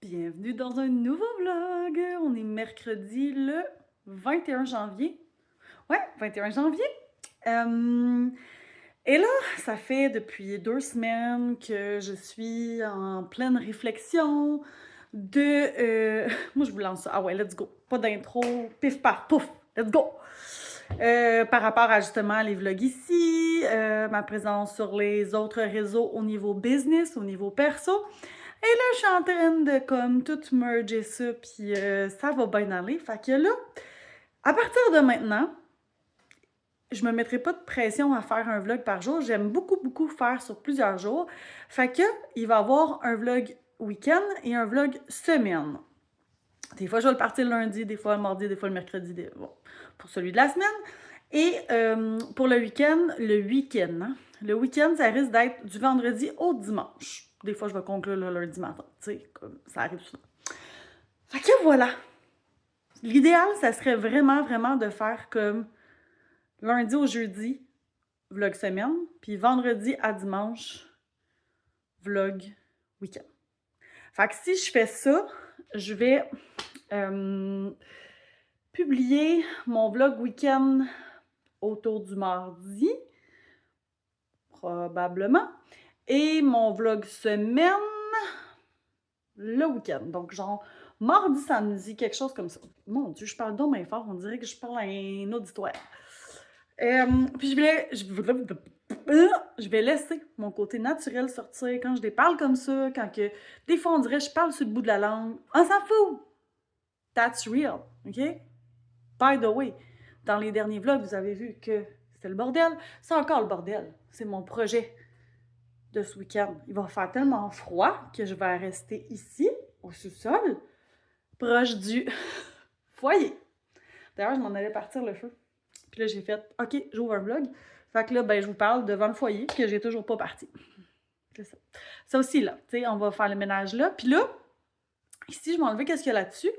Bienvenue dans un nouveau vlog! On est mercredi le 21 janvier. Ouais, 21 janvier! Et là, ça fait depuis 2 semaines que je suis en pleine réflexion de... Moi, je vous lance ça. Ah ouais, let's go! Pas d'intro, pif paf, pouf! Let's go! Par rapport à justement les vlogs ici, ma présence sur les autres réseaux au niveau business, au niveau perso. Et là, je suis en train de comme tout merger ça, puis ça va bien aller. Fait que là, à partir de maintenant, je me mettrai pas de pression à faire un vlog par jour. J'aime beaucoup faire sur plusieurs jours. Fait que il va y avoir un vlog week-end et un vlog semaine. Des fois, je vais le partir le lundi, des fois le mardi, des fois le mercredi, bon, pour celui de la semaine. Et pour le week-end, hein. Le week-end, ça risque d'être du vendredi au dimanche. Des fois, je vais conclure le lundi matin, tu sais, comme ça arrive souvent. Fait que voilà. L'idéal, ça serait vraiment de faire comme lundi au jeudi, vlog semaine, puis vendredi à dimanche, vlog week-end. Fait que si je fais ça, je vais publier mon vlog week-end autour du mardi, probablement, et mon vlog semaine le week-end. Donc, genre, mardi, samedi, quelque chose comme ça. Mon Dieu, je parle donc bien fort, on dirait que je parle à un auditoire. Puis je vais laisser mon côté naturel sortir quand je les parle comme ça, quand que des fois on dirait que je parle sur le bout de la langue. On s'en fout! That's real, OK? By the way, dans les derniers vlogs, vous avez vu que c'était le bordel. C'est encore le bordel. C'est mon projet de ce week-end. Il va faire tellement froid que je vais rester ici, au sous-sol, proche du foyer. D'ailleurs, je m'en allais partir le feu. Puis là, j'ai fait « OK, j'ouvre un vlog. » Fait que là, ben, je vous parle devant le foyer, que j'ai toujours pas parti. C'est ça. Ça aussi, là, tu sais, on va faire le ménage là. Puis là, ici, je vais enlever qu'est-ce qu'il y a là-dessus.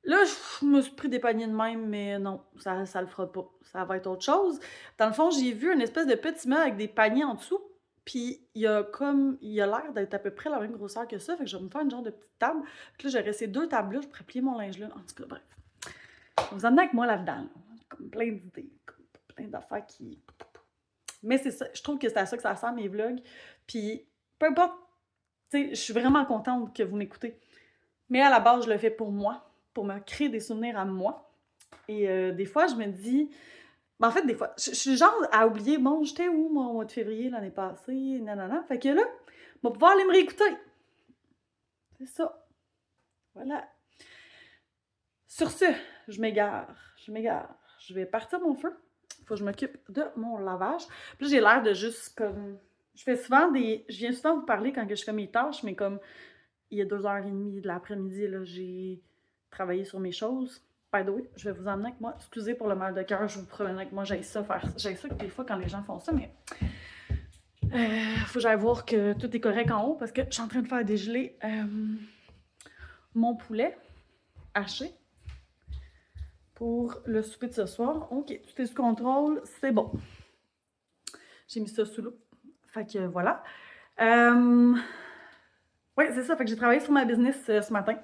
Là, je me suis pris des paniers de même, mais non, ça le fera pas. Ça va être autre chose. Dans le fond, j'ai vu une espèce de petit meuble avec des paniers en dessous. Puis il a l'air d'être à peu près la même grosseur que ça. Fait que je vais me faire une genre de petite table. Puis là, j'aurais ces deux tables-là, je pourrais plier mon linge là. En tout cas, bref. Je vais vous emmener avec moi là-dedans. Là. Comme plein d'idées, comme plein d'affaires qui... Mais c'est ça, je trouve que c'est à ça que ça sert mes vlogs. Puis, peu importe, tu sais, je suis vraiment contente que vous m'écoutez. Mais à la base, je le fais pour moi, pour me créer des souvenirs à moi. Et des fois, je me dis... Ben, en fait, des fois, je suis genre à oublier, bon, j'étais où, moi, au mois de février, l'année passée, nanana. Fait que là, on va pouvoir aller me réécouter. C'est ça. Voilà. Sur ce, je m'égare. Je vais partir mon feu. Il faut que je m'occupe de mon lavage. Puis là, j'ai l'air de juste comme... Je viens souvent vous parler quand je fais mes tâches, mais comme il y a 2h30 de l'après-midi, là, j'ai travaillé sur mes choses. By the way, je vais vous emmener avec moi. Excusez pour le mal de cœur, je vous promets avec moi, j'ai ça faire. J'ai ça que des fois quand les gens font ça, mais faut que j'aille voir que tout est correct en haut parce que je suis en train de faire dégeler mon poulet haché pour le souper de ce soir. OK, tout est sous contrôle, c'est bon. J'ai mis ça sous l'eau. Fait que voilà. Oui, c'est ça. Fait que j'ai travaillé sur ma business ce matin.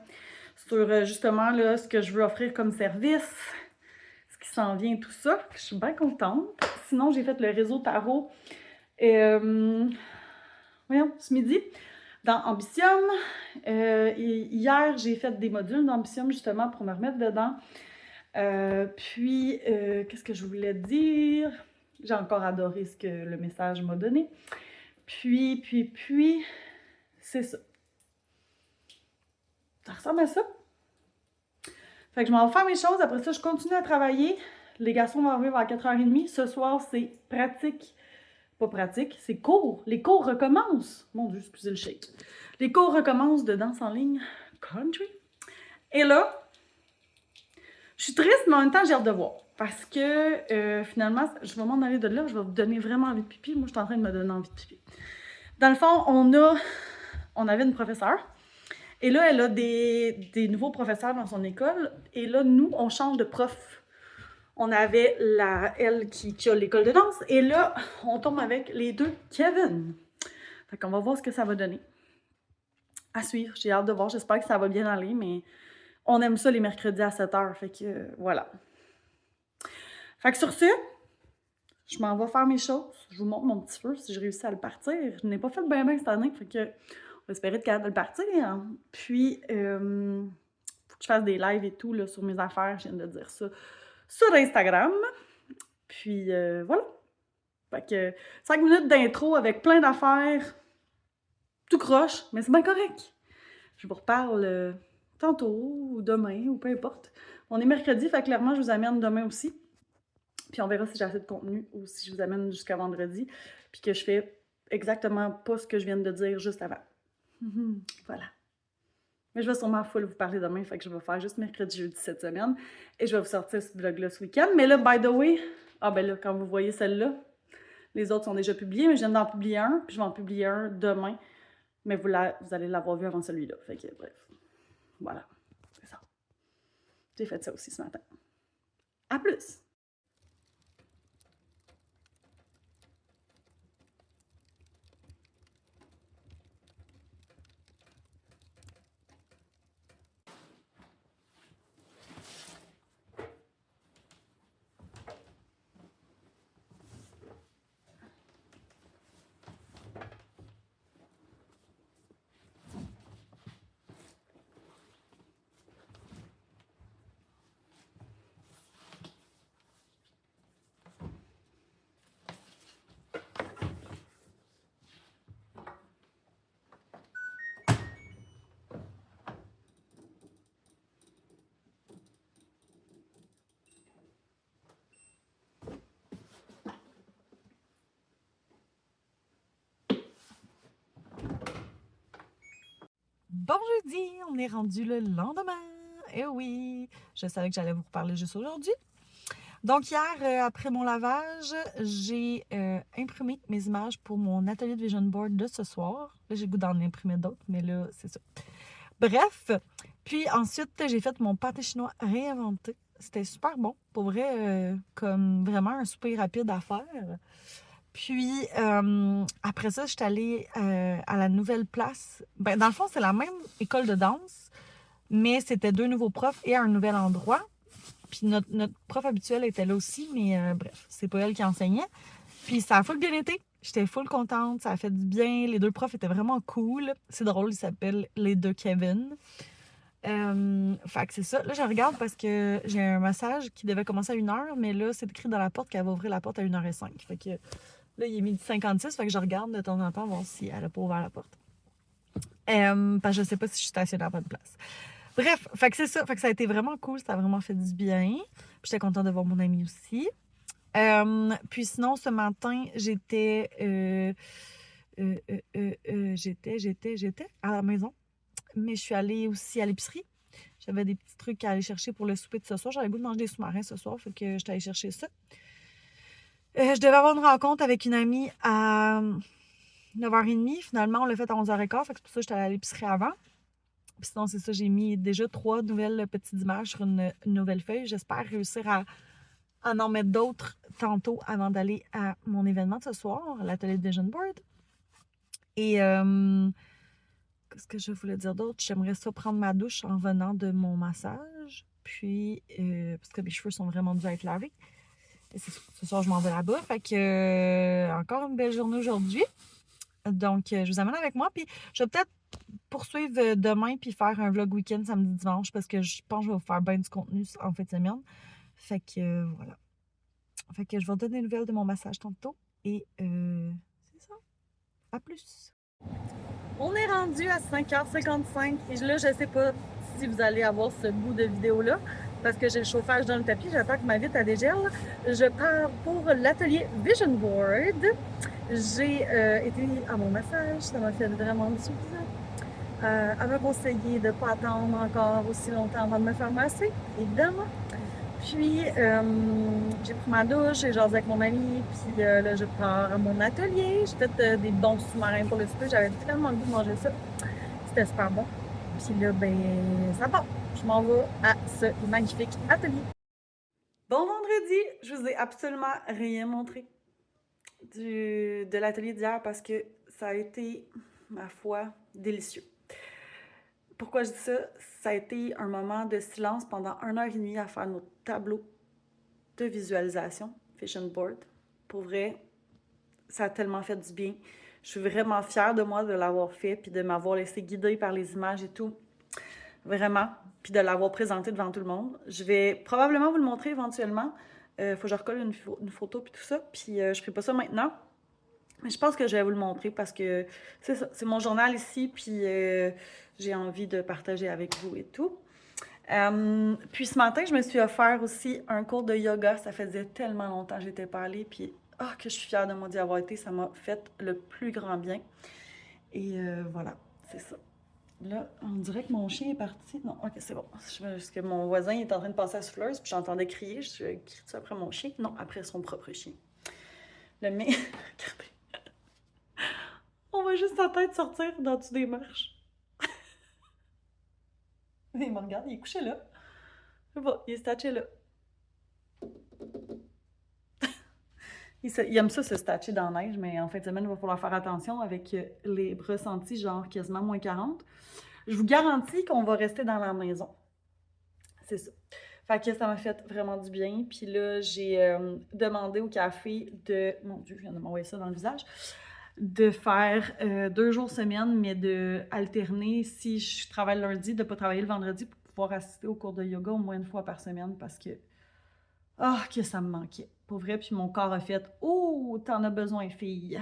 Sur justement là, ce que je veux offrir comme service, ce qui s'en vient, tout ça. Je suis bien contente. Sinon, j'ai fait le réseau tarot voyons, ce midi dans Ambitium. Hier, j'ai fait des modules d'Ambitium justement pour me remettre dedans. Qu'est-ce que je voulais dire? J'ai encore adoré ce que le message m'a donné. Puis, c'est ça. Ça ressemble à ça. Fait que je m'en vais faire mes choses. Après ça, je continue à travailler. Les garçons vont arriver vers 4h30. Ce soir, c'est pratique. Pas pratique, c'est cours. Les cours recommencent. Mon Dieu, excusez le shake. Les cours recommencent de danse en ligne country. Et là, je suis triste, mais en même temps, j'ai hâte de voir. Parce que finalement, je vais m'en aller de là. Je vais vous donner vraiment envie de pipi. Moi, je suis en train de me donner envie de pipi. Dans le fond, on avait une professeure. Et là, elle a des nouveaux professeurs dans son école. Et là, nous, on change de prof. On avait elle qui a l'école de danse. Et là, on tombe avec les deux Kevin. Fait qu'on va voir ce que ça va donner. à suivre. J'ai hâte de voir. J'espère que ça va bien aller, mais on aime ça les mercredis à 7h. Fait que voilà. Fait que sur ce, je m'en vais faire mes choses. Je vous montre mon petit feu si je réussis à le partir. Je n'ai pas fait bien cette année, fait que on va espérer être capable de le partir. Hein. Puis, faut que je fasse des lives et tout là, sur mes affaires. Je viens de dire ça sur Instagram. Puis, voilà. Fait que 5 minutes d'intro avec plein d'affaires. Tout croche, mais c'est bien correct. Je vous reparle tantôt ou demain ou peu importe. On est mercredi, fait que clairement, je vous amène demain aussi. Puis on verra si j'ai assez de contenu ou si je vous amène jusqu'à vendredi. Puis que je fais exactement pas ce que je viens de dire juste avant. Voilà. Mais je vais sûrement full vous parler demain, fait que je vais faire juste mercredi, jeudi cette semaine. Et je vais vous sortir ce vlog-là ce week-end. Mais là, by the way, ah ben là, quand vous voyez celle-là, les autres sont déjà publiés, mais je viens d'en publier un, puis je vais en publier un demain. Mais vous allez l'avoir vu avant celui-là. Fait que bref. Voilà. C'est ça. J'ai fait ça aussi ce matin. À plus! Bon jeudi, on est rendu le lendemain. Eh oui, je savais que j'allais vous reparler juste aujourd'hui. Donc hier, après mon lavage, j'ai imprimé mes images pour mon atelier de vision board de ce soir. Là, j'ai le goût d'en imprimer d'autres, mais là, c'est ça. Bref, puis ensuite, j'ai fait mon pâté chinois réinventé. C'était super bon, pour vrai, comme vraiment un souper rapide à faire. Puis après ça, je suis allée à la nouvelle place. Ben, dans le fond, c'est la même école de danse, mais c'était 2 nouveaux profs et un nouvel endroit. Puis notre prof habituelle était là aussi, mais bref, c'est pas elle qui enseignait. Puis ça a full bien été. J'étais full contente, ça a fait du bien. Les 2 profs étaient vraiment cool. C'est drôle, ils s'appellent les 2 Kevin. Fait que c'est ça. Là, je regarde parce que j'ai un massage qui devait commencer à 1h, mais là, c'est écrit dans la porte qu'elle va ouvrir la porte à 1h05. Fait que là, il est 12h56, fait que je regarde de temps en temps voir si elle a pas ouvert la porte. Parce que je sais pas si je suis stationnée à la bonne place. Bref, fait que c'est ça. Fait que ça a été vraiment cool. Ça a vraiment fait du bien. Puis j'étais contente de voir mon ami aussi. Puis sinon, ce matin, j'étais à la maison. Mais je suis allée aussi à l'épicerie. J'avais des petits trucs à aller chercher pour le souper de ce soir. J'avais le goût de manger des sous-marins ce soir, fait que j'étais allée chercher ça. Je devais avoir une rencontre avec une amie à 9h30. Finalement, on l'a fait à 11h15, fait que c'est pour ça que j'étais allée à l'épicerie avant. Puis sinon, c'est ça, j'ai mis déjà 3 nouvelles petites images sur une nouvelle feuille. J'espère réussir à en mettre d'autres tantôt avant d'aller à mon événement de ce soir, l'atelier de Vision Board. Et qu'est-ce que je voulais dire d'autre? J'aimerais ça prendre ma douche en venant de mon massage. Puis, parce que mes cheveux sont vraiment dû être lavés. Et ce soir, je m'en vais là-bas. Fait que, encore une belle journée aujourd'hui. Donc, je vous amène avec moi. Puis, je vais peut-être poursuivre demain puis faire un vlog week-end samedi dimanche parce que je pense que je vais vous faire bien du contenu en fin de semaine. Fait que, voilà. Fait que je vais vous donner des nouvelles de mon massage tantôt. Et c'est ça. À plus. On est rendu à 5h55 et là, je sais pas si vous allez avoir ce bout de vidéo-là parce que j'ai le chauffage dans le tapis, j'attends que ma vitre dégèle. Je pars pour l'atelier Vision Board. J'ai été à mon massage, ça m'a fait vraiment du bien. Elle m'a conseillé de ne pas attendre encore aussi longtemps avant de me faire masser, évidemment. Puis, j'ai pris ma douche, j'ai jasé avec mon ami, puis là, je pars à mon atelier. J'ai fait des bons sous-marins pour le souper. J'avais tellement le goût de manger ça. C'était super bon. Puis là, ben, ça part. Je m'en vais à ce magnifique atelier. Bon vendredi! Je vous ai absolument rien montré de l'atelier d'hier parce que ça a été, ma foi, délicieux. pourquoi je dis ça? Ça a été un moment de silence pendant 1 heure et demie à faire notre tableau de visualisation, Vision Board. Pour vrai, ça a tellement fait du bien. Je suis vraiment fière de moi de l'avoir fait, puis de m'avoir laissé guider par les images et tout. Vraiment. Puis de l'avoir présenté devant tout le monde. Je vais probablement vous le montrer éventuellement. Faut que je recolle une photo puis tout ça. Puis je ferai pas ça maintenant. Mais je pense que je vais vous le montrer parce que c'est ça. C'est mon journal ici, puis j'ai envie de partager avec vous et tout. Puis ce matin, je me suis offert aussi un cours de yoga. Ça faisait tellement longtemps que j'étais pas allée. Puis que je suis fière de moi d'y avoir été. Ça m'a fait le plus grand bien. Et voilà, c'est ça. Là, on dirait que mon chien est parti. Non, ok, c'est bon. Parce que mon voisin est en train de passer à la souffleuse, puis j'entendais crier. Je suis crie après mon chien? Non, après son propre chien. Le mien, regardez. On voit juste sa tête sortir dans dessous des marches. Il me regarde, il est couché là. Je sais pas, il est staché là. Il aime ça se stacher dans la neige, mais en fin de semaine, il va falloir faire attention avec les ressentis, genre quasiment moins 40. Je vous garantis qu'on va rester dans la maison. C'est ça. Fait que ça m'a fait vraiment du bien. Puis là, j'ai demandé au café de... Mon Dieu, je viens de m'envoyer ça dans le visage. De faire 2 jours semaine, mais de alterner si je travaille le lundi, de ne pas travailler le vendredi pour pouvoir assister au cours de yoga au moins 1 fois par semaine parce que... que ça me manquait. Pour vrai, puis mon corps a fait « Oh, t'en as besoin, fille! »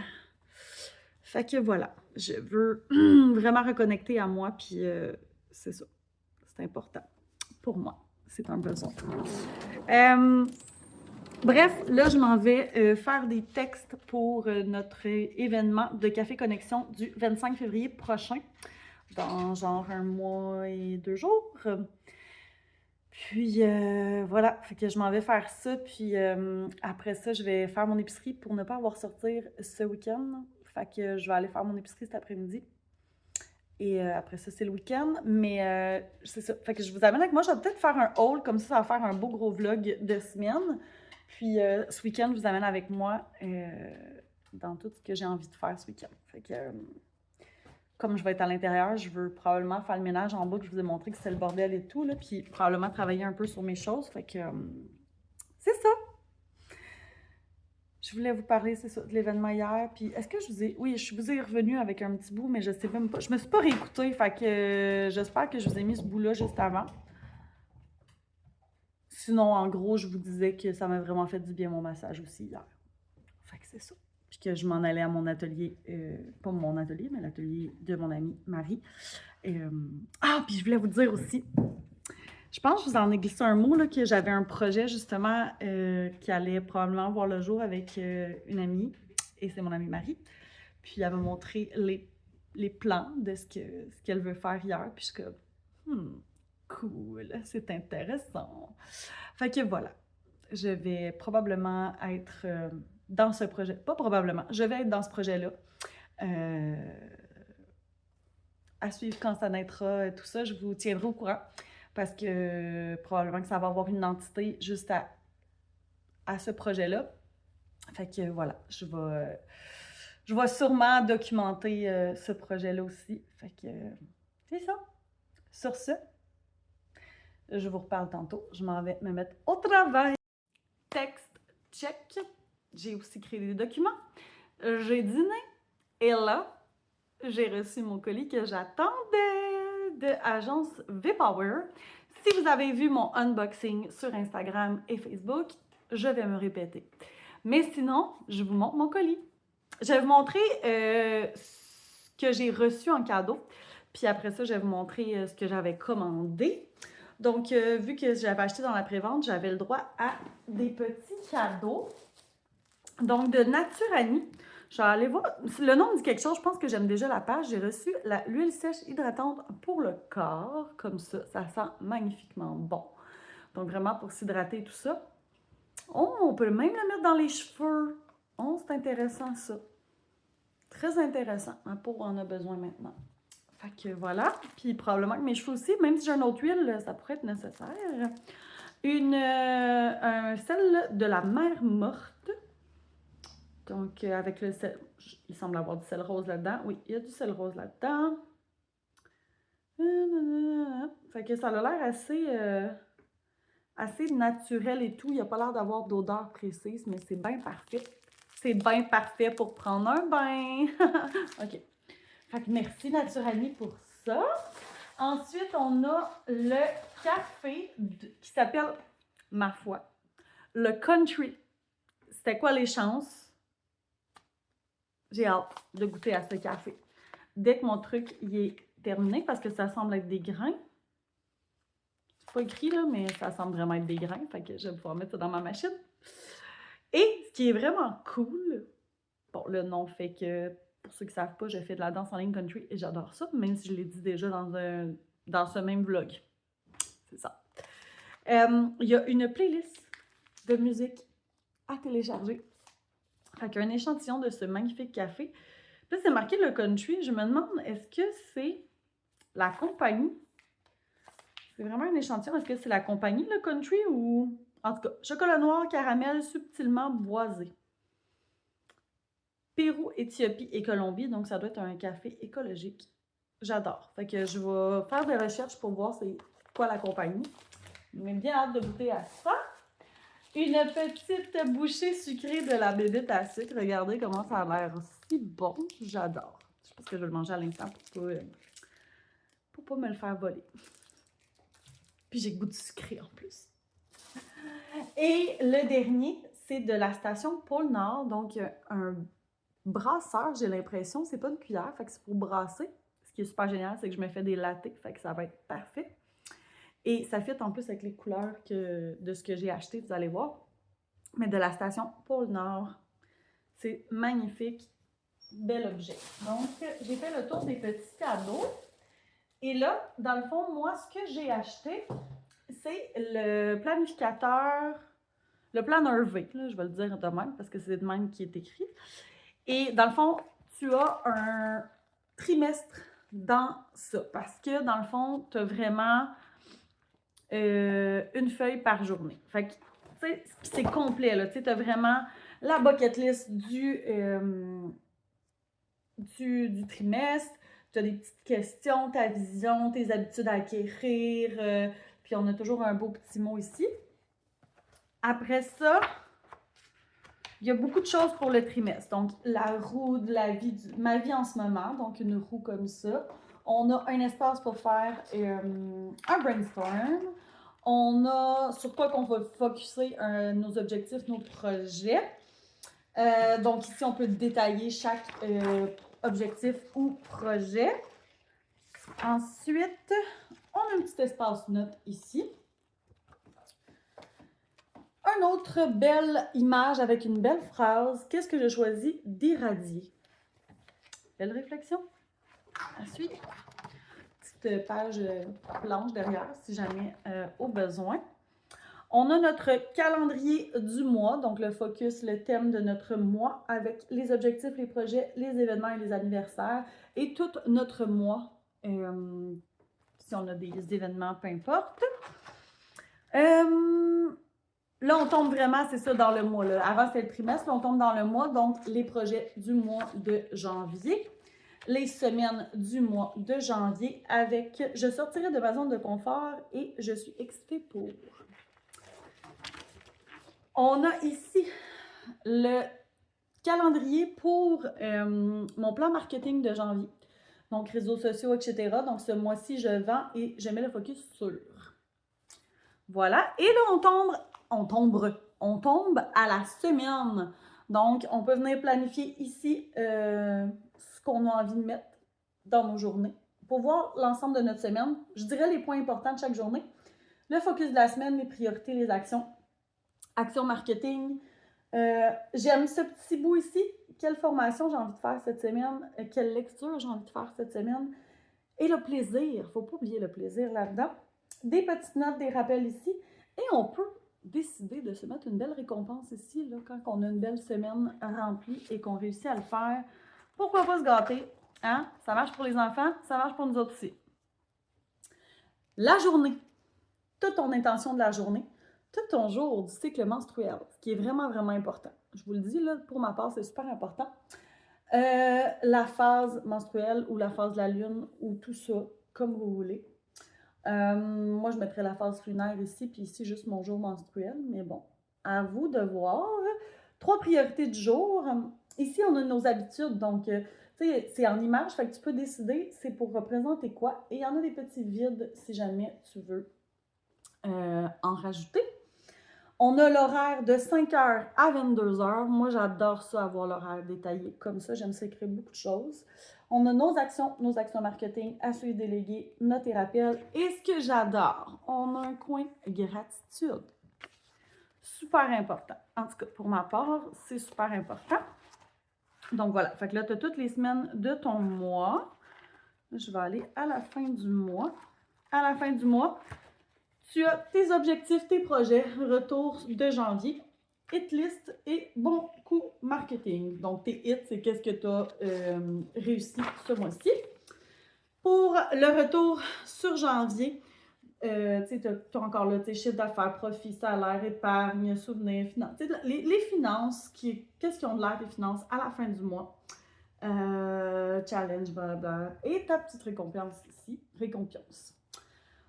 Fait que voilà, je veux vraiment reconnecter à moi, puis c'est ça. C'est important pour moi. C'est un besoin. Bref, là, je m'en vais faire des textes pour notre événement de Café Connexion du 25 février prochain, dans genre 1 mois et 2 jours. Puis voilà, fait que je m'en vais faire ça, puis après ça, je vais faire mon épicerie pour ne pas avoir sortir ce week-end. Fait que je vais aller faire mon épicerie cet après-midi. Et après ça, c'est le week-end. Mais c'est ça. Fait que je vous amène avec moi. Je vais peut-être faire un haul, comme ça va faire un beau gros vlog de semaine. Puis ce week-end, je vous amène avec moi dans tout ce que j'ai envie de faire ce week-end. Fait que comme je vais être à l'intérieur, je veux probablement faire le ménage en bas, que je vous ai montré que c'est le bordel et tout, là, puis probablement travailler un peu sur mes choses. Fait que c'est ça. Je voulais vous parler, c'est ça, de l'événement hier. Puis est-ce que je vous ai... Oui, je vous ai revenu avec un petit bout, mais je sais même pas. Je me suis pas réécoutée, fait que j'espère que je vous ai mis ce bout-là juste avant. Sinon, en gros, je vous disais que ça m'a vraiment fait du bien mon massage aussi hier. Fait que c'est ça. Puis que je m'en allais à mon atelier, pas mon atelier, mais l'atelier de mon amie Marie. Puis je voulais vous dire aussi, je pense que je vous en ai glissé un mot, là, que j'avais un projet justement qui allait probablement voir le jour avec une amie, et c'est mon amie Marie. Puis elle m'a montré les plans de ce qu'elle veut faire hier, puis je suis comme, cool, c'est intéressant. Fait que voilà, je vais probablement être dans ce projet, pas probablement, je vais être dans ce projet-là. À suivre quand ça naîtra, tout ça, je vous tiendrai au courant. Parce que probablement que ça va avoir une entité juste à ce projet-là. Fait que voilà, je vais sûrement documenter ce projet-là aussi. Fait que c'est ça. Sur ce, je vous reparle tantôt. Je m'en vais me mettre au travail. Texte, check. J'ai aussi créé des documents. J'ai dîné. Et là, j'ai reçu mon colis que j'attendais de Agence V-Power. Si vous avez vu mon unboxing sur Instagram et Facebook, je vais me répéter. Mais sinon, je vous montre mon colis. Je vais vous montrer ce que j'ai reçu en cadeau. Puis après ça, je vais vous montrer ce que j'avais commandé. Donc, vu que j'avais acheté dans la prévente, j'avais le droit à des petits cadeaux. Donc, de Naturani. Je vais aller voir. Le nom me dit quelque chose. Je pense que j'aime déjà la page. J'ai reçu l'huile sèche hydratante pour le corps. Comme ça. Ça sent magnifiquement bon. Donc, vraiment pour s'hydrater et tout ça. Oh, on peut même le mettre dans les cheveux. Oh, c'est intéressant ça. Très intéressant. Ma peau en a besoin maintenant. Fait que voilà. Puis probablement que mes cheveux aussi, même si j'ai une autre huile, ça pourrait être nécessaire. Un sel de la mer morte. Donc, avec le sel, il semble avoir du sel rose là-dedans. Oui, il y a du sel rose là-dedans. Fait que ça a l'air assez naturel et tout. Il n'y a pas l'air d'avoir d'odeur précise, mais c'est bien parfait. C'est bien parfait pour prendre un bain. OK. Fait que merci Naturani pour ça. Ensuite, on a le café qui s'appelle, ma foi, le Country. C'était quoi les chances? J'ai hâte de goûter à ce café. Dès que mon truc y est terminé, parce que ça semble être des grains. C'est pas écrit là, mais ça semble vraiment être des grains. Fait que je vais pouvoir mettre ça dans ma machine. Et ce qui est vraiment cool, bon, le nom fait que, pour ceux qui ne savent pas, je fais de la danse en ligne country et j'adore ça, même si je l'ai dit déjà dans ce même vlog. C'est ça. Il y a une playlist de musique à télécharger. Fait qu'il y a un échantillon de ce magnifique café. Puis c'est marqué le country. Je me demande, est-ce que c'est la compagnie? C'est vraiment un échantillon. Est-ce que c'est la compagnie, le country, ou... En tout cas, chocolat noir, caramel, subtilement boisé. Pérou, Éthiopie et Colombie, donc ça doit être un café écologique. J'adore. Fait que je vais faire des recherches pour voir c'est quoi la compagnie. J'ai bien hâte de goûter à ça. Une petite bouchée sucrée de la bébête à sucre. Regardez comment ça a l'air si bon. J'adore. Je pense que je vais le manger à l'instant pour pas me le faire voler. Puis j'ai le goût de sucré en plus. Et le dernier, c'est de la station Pôle Nord. Donc, un brasseur, j'ai l'impression. C'est pas une cuillère, fait que c'est pour brasser. Ce qui est super génial, c'est que je me fais des lattés, fait que ça va être parfait. Et ça fit en plus avec les couleurs de ce que j'ai acheté, vous allez voir. Mais de la station Pôle Nord. C'est magnifique. Bel objet. Donc, j'ai fait le tour des petits cadeaux. Et là, dans le fond, moi, ce que j'ai acheté, c'est le planificateur, le planner V, là, je vais le dire de même parce que c'est de même qui est écrit. Et dans le fond, tu as un trimestre dans ça parce que dans le fond, tu as vraiment une feuille par journée. Fait que, tu sais, c'est complet, là. Tu sais, tu as vraiment la bucket list du trimestre. Tu as des petites questions, ta vision, tes habitudes à acquérir. Puis on a toujours un beau petit mot ici. Après ça, il y a beaucoup de choses pour le trimestre. Donc, la roue de la vie, ma vie en ce moment, donc une roue comme ça. On a un espace pour faire un brainstorm. On a sur quoi qu'on va focusser nos objectifs, nos projets. Donc ici, on peut détailler chaque objectif ou projet. Ensuite, on a un petit espace note ici. Une autre belle image avec une belle phrase. Qu'est-ce que je choisis d'irradier? Belle réflexion. Ensuite, petite page blanche derrière, si jamais au besoin. On a notre calendrier du mois, donc le focus, le thème de notre mois avec les objectifs, les projets, les événements et les anniversaires et tout notre mois, si on a des événements, peu importe. Là, on tombe vraiment, c'est ça, dans le mois. Là. Avant, c'était le trimestre, là, on tombe dans le mois, donc les projets du mois de janvier. Les semaines du mois de janvier avec « Je sortirai de ma zone de confort et je suis excitée pour ». On a ici le calendrier pour mon plan marketing de janvier. Donc, réseaux sociaux, etc. Donc, ce mois-ci, je vends et je mets le focus sur. Voilà. Et là, on tombe à la semaine. Donc, on peut venir planifier ici ce qu'on a envie de mettre dans nos journées pour voir l'ensemble de notre semaine. Je dirais les points importants de chaque journée. Le focus de la semaine, les priorités, les actions. Action marketing. J'aime ce petit bout ici. Quelle formation j'ai envie de faire cette semaine? Quelle lecture j'ai envie de faire cette semaine? Et le plaisir. Il ne faut pas oublier le plaisir là-dedans. Des petites notes, des rappels ici. Et on peut décider de se mettre une belle récompense ici, là, quand on a une belle semaine remplie et qu'on réussit à le faire. Pourquoi pas se gâter? Hein? Ça marche pour les enfants, ça marche pour nous autres aussi. La journée. Toute ton intention de la journée. Tout ton jour du cycle menstruel, ce qui est vraiment, vraiment important. Je vous le dis, là, pour ma part, c'est super important. La phase menstruelle ou la phase de la lune ou tout ça, comme vous voulez. Moi, je mettrais la phase lunaire ici, puis ici, juste mon jour menstruel. Mais bon, à vous de voir. 3 priorités du jour. Ici, on a nos habitudes. Donc, tu sais, c'est en image, fait que tu peux décider c'est pour représenter quoi. Et il y en a des petits vides si jamais tu veux en rajouter. On a l'horaire de 5h à 22h. Moi, j'adore ça, avoir l'horaire détaillé comme ça. J'aime ça écrire beaucoup de choses. On a nos actions marketing, à suivre délégués, notes et rappels. Et ce que j'adore, on a un coin gratitude. Super important. En tout cas, pour ma part, c'est super important. Donc voilà, fait que là, tu as toutes les semaines de ton mois. Je vais aller à la fin du mois. À la fin du mois, tu as tes objectifs, tes projets, retour de janvier, hit list et bon coup marketing. Donc, tes hits, c'est qu'est-ce que tu as réussi ce mois-ci. Pour le retour sur janvier, tu as encore là tes chiffres d'affaires, profit, salaire, épargne, souvenirs, finances. Les finances, qu'est-ce qui ont de l'air tes finances à la fin du mois? Challenge, blablabla. Et ta petite récompense ici, récompense.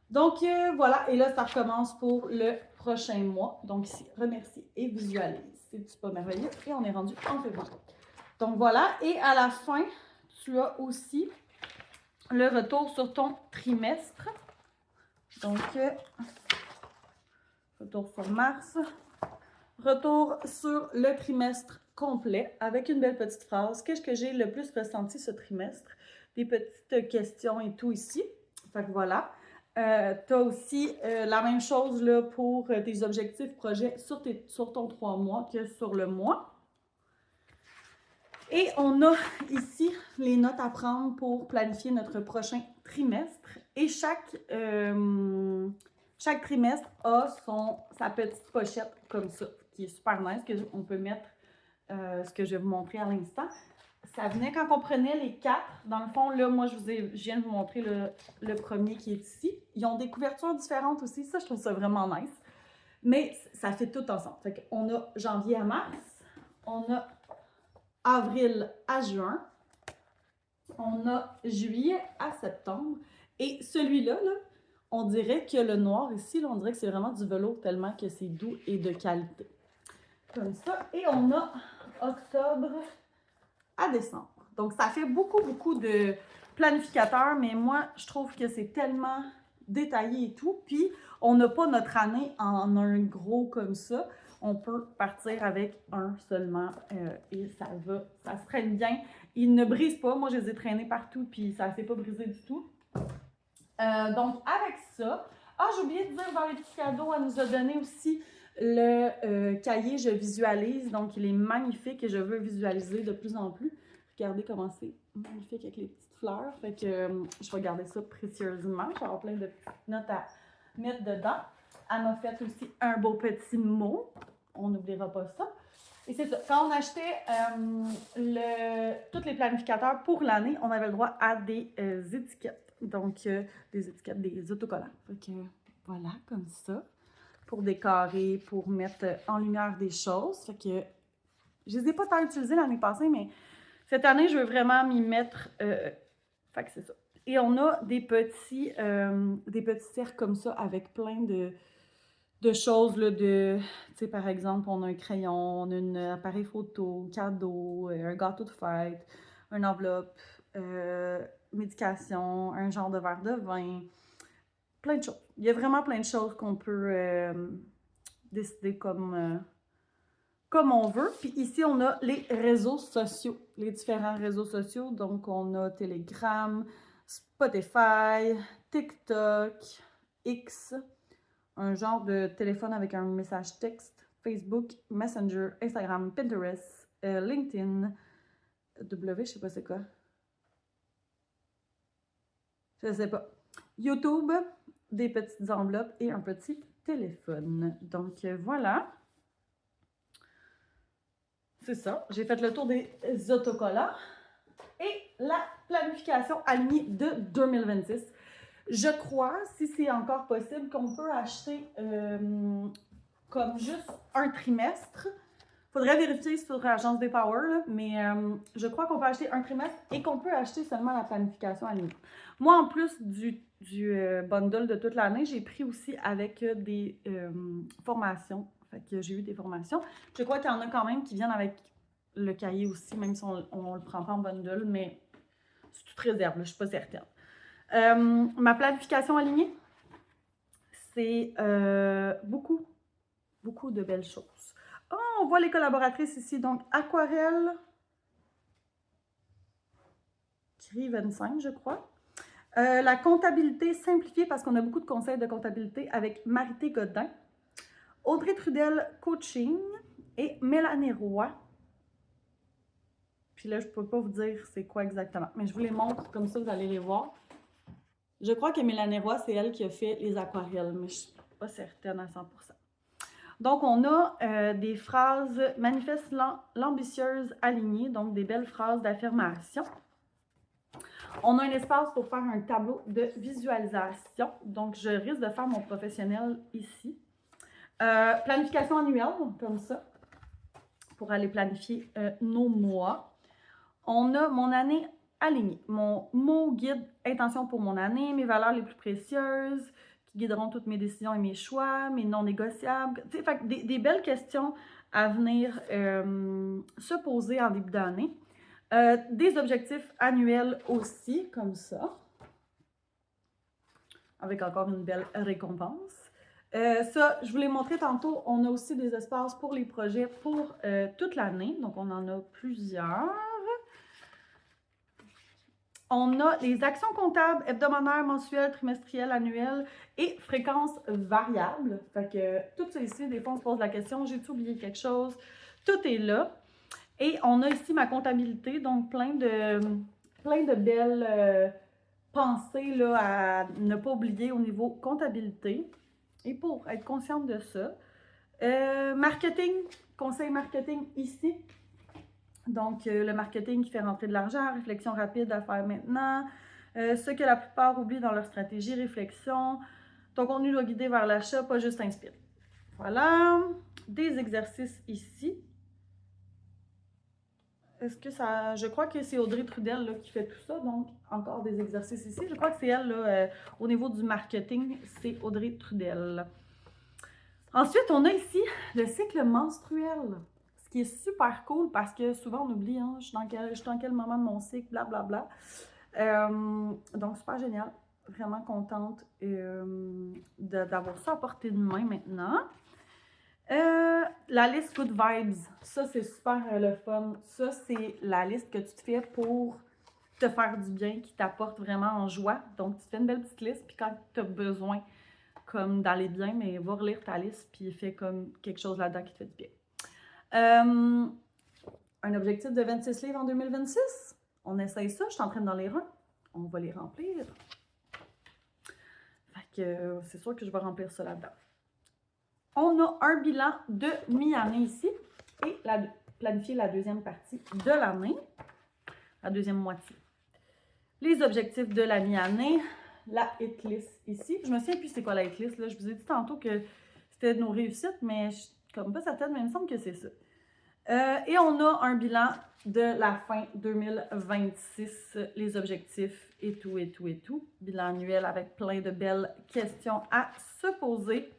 Donc, voilà, et là, ça recommence pour le prochain mois. Donc, ici, remercie et visualise. C'est pas merveilleux? Et on est rendu en février. Donc, voilà. Et à la fin, tu as aussi le retour sur ton trimestre. Donc, retour sur mars. Retour sur le trimestre complet avec une belle petite phrase. Qu'est-ce que j'ai le plus ressenti ce trimestre? Des petites questions et tout ici. Fait que voilà. Tu as aussi la même chose là, pour tes objectifs projets sur ton 3 mois que sur le mois. Et on a ici les notes à prendre pour planifier notre prochain trimestre. Et chaque trimestre a sa petite pochette comme ça, qui est super nice, qu'on peut mettre ce que je vais vous montrer à l'instant. Ça venait quand on prenait les 4. Dans le fond, là, moi, je viens de vous montrer le premier qui est ici. Ils ont des couvertures différentes aussi. Ça, je trouve ça vraiment nice. Mais ça fait tout ensemble. Fait qu'on a janvier à mars. On a avril à juin. On a juillet à septembre. Et celui-là, là, on dirait que le noir ici, là, on dirait que c'est vraiment du velours tellement que c'est doux et de qualité. Comme ça. Et on a octobre à décembre. Donc, ça fait beaucoup de planificateurs, mais moi, je trouve que c'est tellement détaillé et tout. Puis, on n'a pas notre année en un gros comme ça. On peut partir avec un seulement et ça se traîne bien. Il ne brise pas. Moi, je les ai traînés partout, puis ça ne s'est pas brisé du tout. Donc, avec ça, j'ai oublié de dire dans les petits cadeaux, elle nous a donné aussi le cahier Je visualise. Donc, il est magnifique et je veux visualiser de plus en plus. Regardez comment c'est magnifique avec les petites fleurs. Fait que je vais garder ça précieusement. Je vais avoir plein de petites notes à mettre dedans. Elle m'a fait aussi un beau petit mot. On n'oubliera pas ça. Et c'est ça. Quand on achetait tous les planificateurs pour l'année, on avait le droit à des étiquettes. Donc, des étiquettes, des autocollants. Fait que voilà, comme ça. Pour décorer, pour mettre en lumière des choses. Fait que je les ai pas tant utilisées l'année passée, mais cette année, je veux vraiment m'y mettre. Fait que c'est ça. Et on a des petits cercles comme ça avec plein de choses, là, tu sais, par exemple, on a un crayon, on a un appareil photo, un cadeau, un gâteau de fête, une enveloppe, médication, un genre de verre de vin, plein de choses. Il y a vraiment plein de choses qu'on peut décider comme on veut. Puis ici, on a les réseaux sociaux, les différents réseaux sociaux. Donc, on a Telegram, Spotify, TikTok, X, un genre de téléphone avec un message texte, Facebook, Messenger, Instagram, Pinterest, LinkedIn, je sais pas c'est quoi. Je sais pas. YouTube, des petites enveloppes et un petit téléphone. Donc, voilà. C'est ça. J'ai fait le tour des autocollants et la planification alignée de 2026. Je crois, si c'est encore possible, qu'on peut acheter comme juste un trimestre. Faudrait vérifier sur Agence des Power, là, mais je crois qu'on peut acheter un trimestre et qu'on peut acheter seulement la planification alignée. Moi, en plus du bundle de toute l'année, j'ai pris aussi avec des formations. Fait que j'ai eu des formations. Je crois qu'il y en a quand même qui viennent avec le cahier aussi, même si on le prend pas en bundle, mais c'est toute réserve, là, je suis pas certaine. Ma planification alignée, c'est beaucoup de belles choses. Oh, on voit les collaboratrices ici. Donc, Aquarelle, Curie 25, je crois. La comptabilité simplifiée, parce qu'on a beaucoup de conseils de comptabilité avec Marité Godin. Audrey Trudel, coaching. Et Mélanie Roy. Puis là, je ne peux pas vous dire c'est quoi exactement, mais je vous les montre, comme ça, vous allez les voir. Je crois que Mélanie Roy, c'est elle qui a fait les aquarelles, mais je ne suis pas certaine à 100%. Donc, on a des phrases « Manifeste l'ambitieuse alignée », donc des belles phrases d'affirmation. On a un espace pour faire un tableau de visualisation. Donc, je risque de faire mon professionnel ici. Planification annuelle, comme ça, pour aller planifier nos mois. On a mon année alignée, mon mot guide intention pour mon année, mes valeurs les plus précieuses, qui guideront toutes mes décisions et mes choix, mes non négociables. Tu sais, fait que des belles questions à venir se poser en début d'année. Des objectifs annuels aussi, comme ça, avec encore une belle récompense. Ça, je vous l'ai montré tantôt, on a aussi des espaces pour les projets pour toute l'année, donc on en a plusieurs. On a les actions comptables hebdomadaires, mensuelles, trimestrielles, annuelles et fréquences variables. Fait que toutes celles-ci, des fois, on se pose la question, j'ai-tu oublié quelque chose? Tout est là. Et on a ici ma comptabilité, donc plein de belles pensées là, à ne pas oublier au niveau comptabilité. Et pour être consciente de ça. Marketing, conseil marketing ici. Donc, le marketing qui fait rentrer de l'argent, réflexion rapide à faire maintenant, ce que la plupart oublient dans leur stratégie, réflexion. Ton contenu doit guider vers l'achat, pas juste inspirer. Voilà. Des exercices ici. Est-ce que ça... Je crois que c'est Audrey Trudel là, qui fait tout ça, donc encore des exercices ici. Je crois que c'est elle, là, au niveau du marketing, c'est Audrey Trudel. Ensuite, on a ici le cycle menstruel. Ce qui est super cool parce que souvent on oublie, hein, je suis dans quel moment de mon cycle, blablabla. Donc, super génial. Vraiment contente d'avoir ça à portée de main maintenant. La liste Good Vibes, ça c'est super le fun. Ça, c'est la liste que tu te fais pour te faire du bien, qui t'apporte vraiment en joie. Donc, tu te fais une belle petite liste, puis quand tu as besoin comme d'aller bien, mais va relire ta liste, puis fais comme quelque chose là-dedans qui te fait du bien. Un objectif de 26 livres en 2026. On essaye ça, je suis en train d'en lire un. On va les remplir. Fait que c'est sûr que je vais remplir ça là-dedans. On a un bilan de mi-année ici et planifier la deuxième partie de l'année, la deuxième moitié. Les objectifs de la mi-année, la hit list ici. Je me souviens plus c'est quoi la hit list, là. Je vous ai dit tantôt que c'était nos réussites, mais je suis comme pas certaine, mais il me semble que c'est ça. Et on a un bilan de la fin 2026, les objectifs et tout, et tout, et tout. Bilan annuel avec plein de belles questions à se poser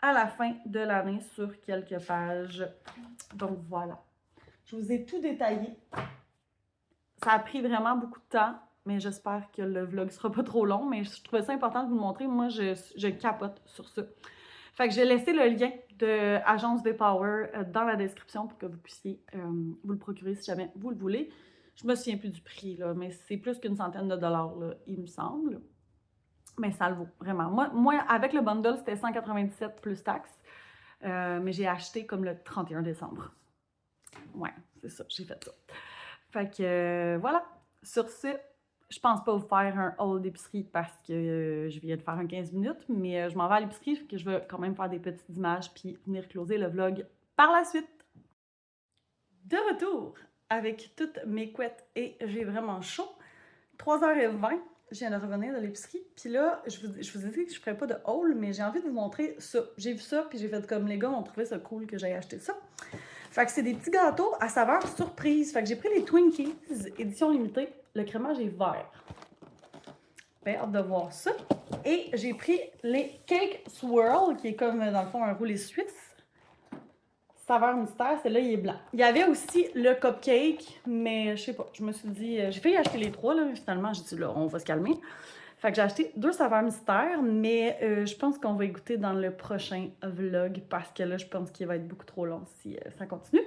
à la fin de l'année sur quelques pages. Donc voilà. Je vous ai tout détaillé. Ça a pris vraiment beaucoup de temps, mais j'espère que le vlog sera pas trop long, mais je trouvais ça important de vous le montrer. Moi, je capote sur ça. Fait que j'ai laissé le lien de Agence des Power dans la description pour que vous puissiez vous le procurer si jamais vous le voulez. Je me souviens plus du prix, là, mais c'est plus qu'une centaine de dollars, là, il me semble. Mais ça le vaut, vraiment. Moi avec le bundle, c'était 197 plus taxes, mais j'ai acheté comme le 31 décembre. Ouais, c'est ça, j'ai fait ça. Fait que voilà, sur ce, je pense pas vous faire un haul d'épicerie parce que je viens de faire un 15 minutes, mais je m'en vais à l'épicerie, que je vais quand même faire des petites images puis venir closer le vlog par la suite. De retour avec toutes mes couettes et j'ai vraiment chaud. 3h20, je viens de revenir de l'épicerie. Puis là, je vous ai dit que je ne ferais pas de haul, mais j'ai envie de vous montrer ça. J'ai vu ça, puis j'ai fait comme les gars ont trouvé ça cool que j'aille acheter ça. Fait que c'est des petits gâteaux à saveur surprise. Fait que j'ai pris les Twinkies, édition limitée. Le crémage est vert. Bien, hâte de voir ça. Et j'ai pris les Cake Swirl, qui est comme, dans le fond, un roulé suisse. Saveur mystère, celle-là, il est blanc. Il y avait aussi le cupcake, mais je sais pas, je me suis dit... j'ai failli acheter les 3, là, mais finalement, j'ai dit, là, on va se calmer. Fait que j'ai acheté 2 saveurs mystères, mais je pense qu'on va y goûter dans le prochain vlog, parce que là, je pense qu'il va être beaucoup trop long si ça continue.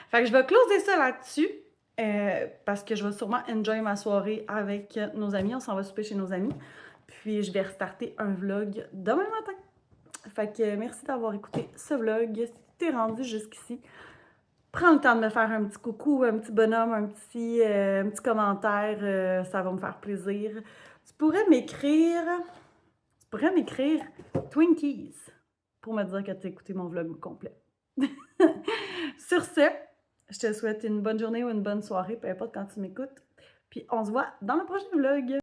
Fait que je vais closer ça là-dessus. Parce que je vais sûrement enjoy ma soirée avec nos amis. On s'en va souper chez nos amis. Puis je vais restarter un vlog demain matin. Fait que merci d'avoir écouté ce vlog. Si tu t'es rendu jusqu'ici, prends le temps de me faire un petit coucou, un petit bonhomme, un petit commentaire. Ça va me faire plaisir. Tu pourrais m'écrire Twinkies pour me dire que tu as écouté mon vlog complet. Sur ce, je te souhaite une bonne journée ou une bonne soirée, peu importe quand tu m'écoutes. Puis on se voit dans le prochain vlog.